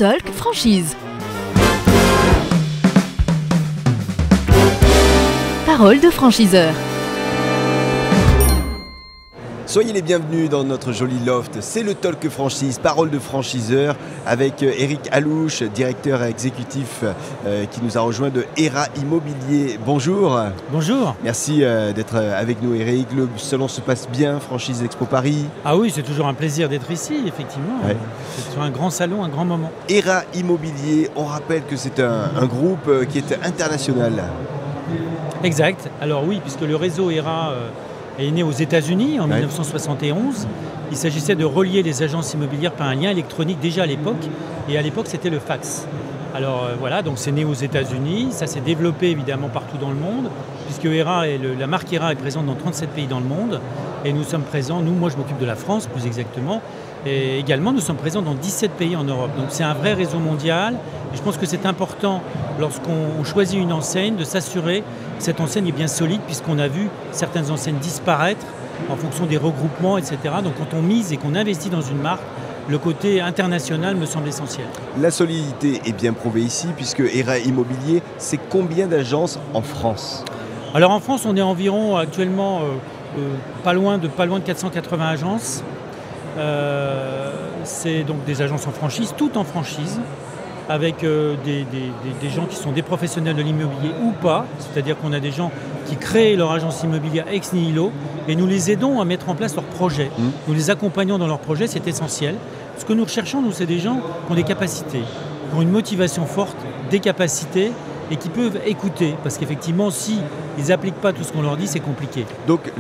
Talk Franchise. Parole de franchiseur. Soyez les bienvenus dans notre joli loft, c'est le Talk Franchise, parole de franchiseur, avec Eric Alouche, directeur exécutif qui nous a rejoint de ERA Immobilier. Bonjour. Bonjour. Merci d'être avec nous Eric. Le salon se passe bien, Franchise Expo Paris. Ah oui, c'est toujours un plaisir d'être ici, effectivement. Ouais. C'est toujours un grand salon, un grand moment. ERA Immobilier, on rappelle que c'est un groupe qui est international. Exact. Alors oui, puisque le réseau ERA est né aux États-Unis en 1971. Il s'agissait de relier les agences immobilières par un lien électronique déjà à l'époque. Et à l'époque, c'était le fax. Alors voilà, donc c'est né aux États-Unis. Ça s'est développé évidemment partout dans le monde, puisque la marque ERA est présente dans 37 pays dans le monde. Et nous sommes présents, moi je m'occupe de la France plus exactement. Et également, nous sommes présents dans 17 pays en Europe. Donc c'est un vrai réseau mondial. Et je pense que c'est important, lorsqu'on choisit une enseigne, de s'assurer que cette enseigne est bien solide, puisqu'on a vu certaines enseignes disparaître en fonction des regroupements, etc. Donc quand on mise et qu'on investit dans une marque, le côté international me semble essentiel. La solidité est bien prouvée ici, puisque ERA Immobilier, c'est combien d'agences en France ? Alors en France, on est environ actuellement pas loin de 480 agences. C'est donc des agences en franchise, toutes en franchise, avec des gens qui sont des professionnels de l'immobilier ou pas, c'est-à-dire qu'on a des gens qui créent leur agence immobilière ex nihilo et nous les aidons à mettre en place leurs projets. Nous les accompagnons dans leurs projets, c'est essentiel. Ce que nous recherchons, nous, c'est des gens qui ont des capacités, qui ont une motivation forte, des capacités et qui peuvent écouter. Parce qu'effectivement, si ils n'appliquent pas tout ce qu'on leur dit, c'est compliqué. Donc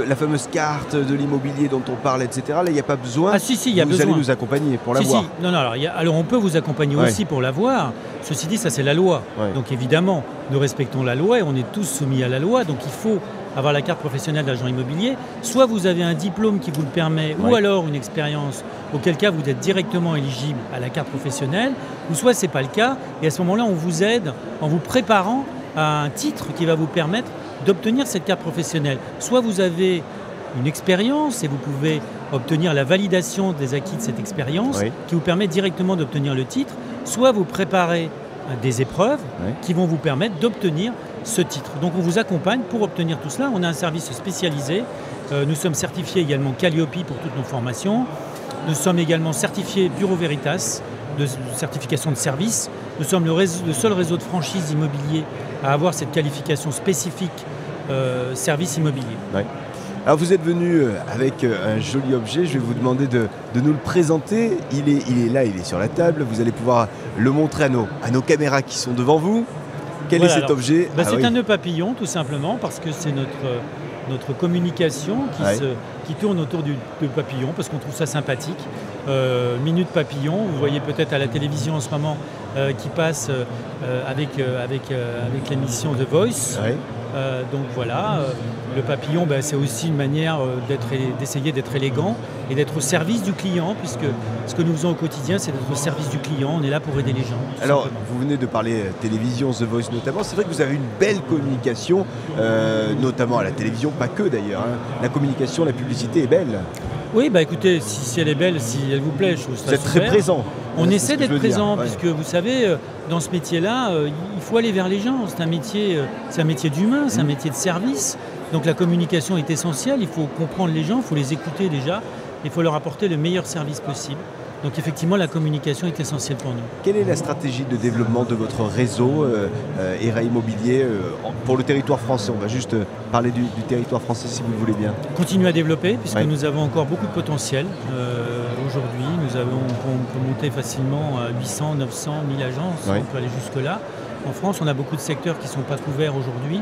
la fameuse carte de l'immobilier dont on parle, etc., là, il n'y a pas besoin. Ah si, il y a besoin. Vous allez nous accompagner pour l'avoir. Si. Non, alors on peut vous accompagner aussi pour l'avoir. Ceci dit, ça c'est la loi. Donc évidemment, nous respectons la loi et on est tous soumis à la loi. Donc il faut avoir la carte professionnelle d'agent immobilier. Soit vous avez un diplôme qui vous le permet, ou alors une expérience, auquel cas vous êtes directement éligible à la carte professionnelle, ou soit ce n'est pas le cas. Et à ce moment-là, on vous aide en vous préparant à un titre qui va vous permettre d'obtenir cette carte professionnelle. Soit vous avez une expérience et vous pouvez obtenir la validation des acquis de cette expérience qui vous permet directement d'obtenir le titre, soit vous préparez des épreuves qui vont vous permettre d'obtenir ce titre. Donc on vous accompagne pour obtenir tout cela. On a un service spécialisé. Nous sommes certifiés également Calliope pour toutes nos formations. Nous sommes également certifiés Bureau Veritas de certification de service. Nous sommes le seul réseau de franchise immobilier à avoir cette qualification spécifique service immobilier. Alors vous êtes venu avec un joli objet, je vais vous demander de nous le présenter. Il est là, il est sur la table, vous allez pouvoir le montrer à nos caméras qui sont devant vous. Quel est cet objet ? C'est un nœud papillon tout simplement parce que c'est notre communication qui tourne autour du papillon parce qu'on trouve ça sympathique. Minute papillon, vous voyez peut-être à la télévision en ce moment qui passe avec l'émission The Voice. Donc voilà, le papillon, c'est aussi une manière d'essayer d'être élégant et d'être au service du client, puisque ce que nous faisons au quotidien, c'est d'être au service du client, on est là pour aider les gens. Alors, vous venez de parler télévision, The Voice notamment, c'est vrai que vous avez une belle communication, notamment à la télévision, pas que d'ailleurs. La communication, la publicité est belle. Oui, écoutez, si elle est belle, si elle vous plaît, je trouve ça super. Vous êtes très présent. On essaie d'être présent, puisque vous savez, dans ce métier-là, il faut aller vers les gens. C'est un métier d'humain, c'est un métier de service. Donc la communication est essentielle, il faut comprendre les gens, il faut les écouter déjà, il faut leur apporter le meilleur service possible. Donc effectivement, la communication est essentielle pour nous. Quelle est la stratégie de développement de votre réseau ERA Immobilier pour le territoire français ? On va juste parler du territoire français si vous le voulez bien. Continuer à développer, puisque nous avons encore beaucoup de potentiel. Aujourd'hui, on peut monter facilement à 800, 900, 1000 agences, on peut aller jusque-là. En France, on a beaucoup de secteurs qui ne sont pas couverts aujourd'hui.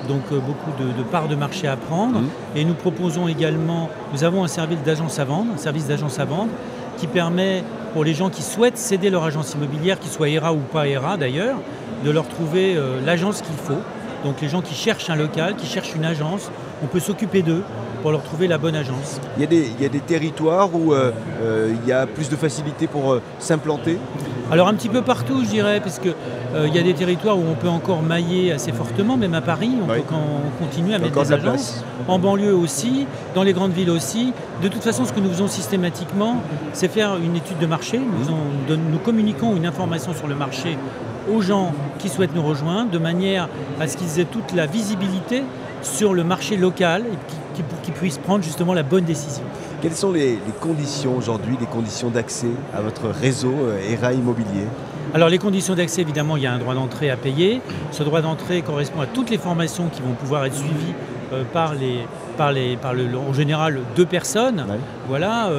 Donc beaucoup de parts de marché à prendre. Et nous proposons également, nous avons un service d'agence à vendre, qui permet pour les gens qui souhaitent céder leur agence immobilière, qu'ils soient ERA ou pas ERA d'ailleurs, de leur trouver l'agence qu'il faut. Donc les gens qui cherchent un local, qui cherchent une agence, on peut s'occuper d'eux pour leur trouver la bonne agence. Il y a des territoires où il y a plus de facilité pour s'implanter ? Alors un petit peu partout, je dirais, parce que Il y a des territoires où on peut encore mailler assez fortement, même à Paris, on peut continuer à mettre des agences. En banlieue aussi, dans les grandes villes aussi. De toute façon, ce que nous faisons systématiquement, c'est faire une étude de marché. Nous communiquons une information sur le marché aux gens qui souhaitent nous rejoindre, de manière à ce qu'ils aient toute la visibilité sur le marché local et pour qu'ils puissent prendre justement la bonne décision. Quelles sont les conditions aujourd'hui, les conditions d'accès à votre réseau ERA Immobilier ? Alors les conditions d'accès, évidemment, il y a un droit d'entrée à payer. Ce droit d'entrée correspond à toutes les formations qui vont pouvoir être suivies en général 2 personnes. Ouais. Voilà.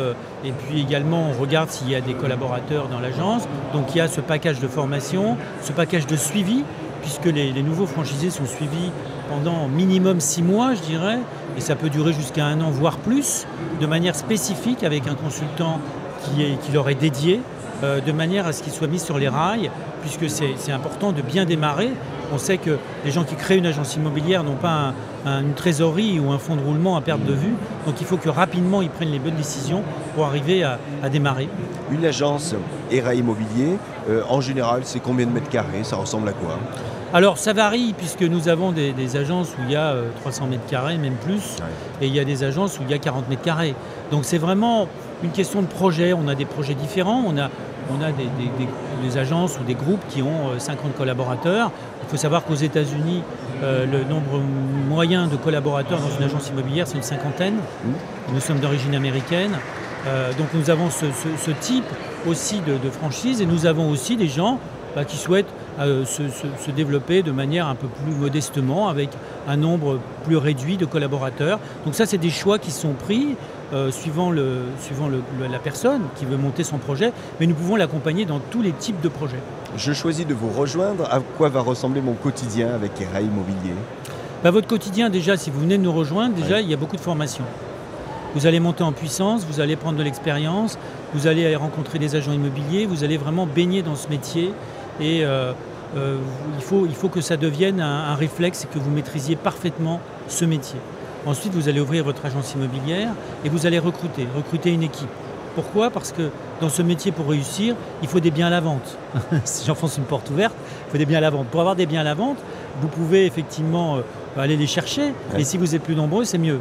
Et puis également, on regarde s'il y a des collaborateurs dans l'agence. Donc il y a ce package de formation, ce package de suivi, puisque les nouveaux franchisés sont suivis pendant minimum 6 mois, je dirais, et ça peut durer jusqu'à 1 an, voire plus, de manière spécifique avec un consultant qui leur est dédié, de manière à ce qu'ils soient mis sur les rails, puisque c'est important de bien démarrer. On sait que les gens qui créent une agence immobilière n'ont pas une trésorerie ou un fonds de roulement à perte de vue, donc il faut que rapidement ils prennent les bonnes décisions pour arriver à démarrer. Une agence ERA Immobilier, en général, c'est combien de mètres carrés? Ça ressemble à quoi? Alors ça varie, puisque nous avons des agences où il y a 300 mètres carrés, même plus, et il y a des agences où il y a 40 mètres carrés. Donc c'est vraiment une question de projet. On a des projets différents, on a des agences ou des groupes qui ont 50 collaborateurs. Il faut savoir qu'aux États-Unis, le nombre moyen de collaborateurs dans une agence immobilière, c'est une 50aine. Nous sommes d'origine américaine. Donc nous avons ce type aussi de franchise, et nous avons aussi des gens qui souhaitent se développer de manière un peu plus modestement, avec un nombre plus réduit de collaborateurs. Donc ça, c'est des choix qui sont pris suivant la personne qui veut monter son projet, mais nous pouvons l'accompagner dans tous les types de projets. Je choisis de vous rejoindre. À quoi va ressembler mon quotidien avec ERA Immobilier? Votre quotidien, déjà, si vous venez de nous rejoindre, il y a beaucoup de formations. Vous allez monter en puissance, vous allez prendre de l'expérience, vous allez rencontrer des agents immobiliers, vous allez vraiment baigner dans ce métier, et il faut que ça devienne un réflexe et que vous maîtrisiez parfaitement ce métier. Ensuite, vous allez ouvrir votre agence immobilière et vous allez recruter une équipe. Pourquoi? Parce que dans ce métier, pour réussir, il faut des biens à la vente. Si j'enfonce une porte ouverte, il faut des biens à la vente. Pour avoir des biens à la vente, vous pouvez effectivement aller les chercher, et si vous êtes plus nombreux, c'est mieux.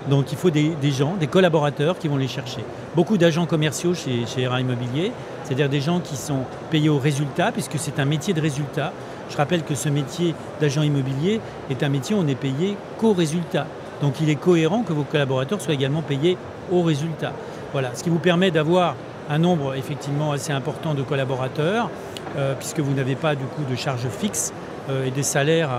Donc il faut des gens, des collaborateurs qui vont les chercher. Beaucoup d'agents commerciaux chez ERA Immobilier, c'est-à-dire des gens qui sont payés au résultat, puisque c'est un métier de résultat. Je rappelle que ce métier d'agent immobilier est un métier où on est payé qu'au résultat. Donc il est cohérent que vos collaborateurs soient également payés au résultat. Voilà, ce qui vous permet d'avoir un nombre effectivement assez important de collaborateurs, puisque vous n'avez pas du coup de charges fixes et des salaires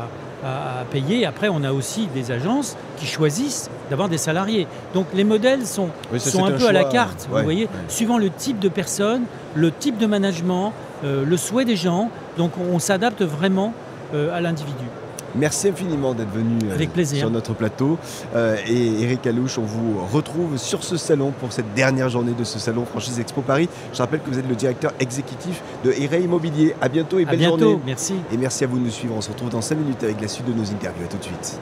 à payer. Après, on a aussi des agences qui choisissent d'avoir des salariés. Donc les modèles sont un peu à la carte, vous voyez, suivant le type de personne, le type de management, le souhait des gens. Donc on s'adapte vraiment à l'individu. Merci infiniment d'être venu sur notre plateau. Et Eric Alouche, on vous retrouve sur ce salon pour cette dernière journée de ce salon Franchise Expo Paris. Je rappelle que vous êtes le directeur exécutif de ERA Immobilier. À bientôt et belle journée. Merci. Et merci à vous de nous suivre. On se retrouve dans 5 minutes avec la suite de nos interviews. À tout de suite.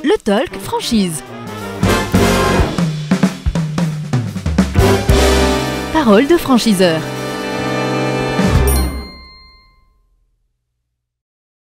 Le Talk Franchise. Parole de franchiseur.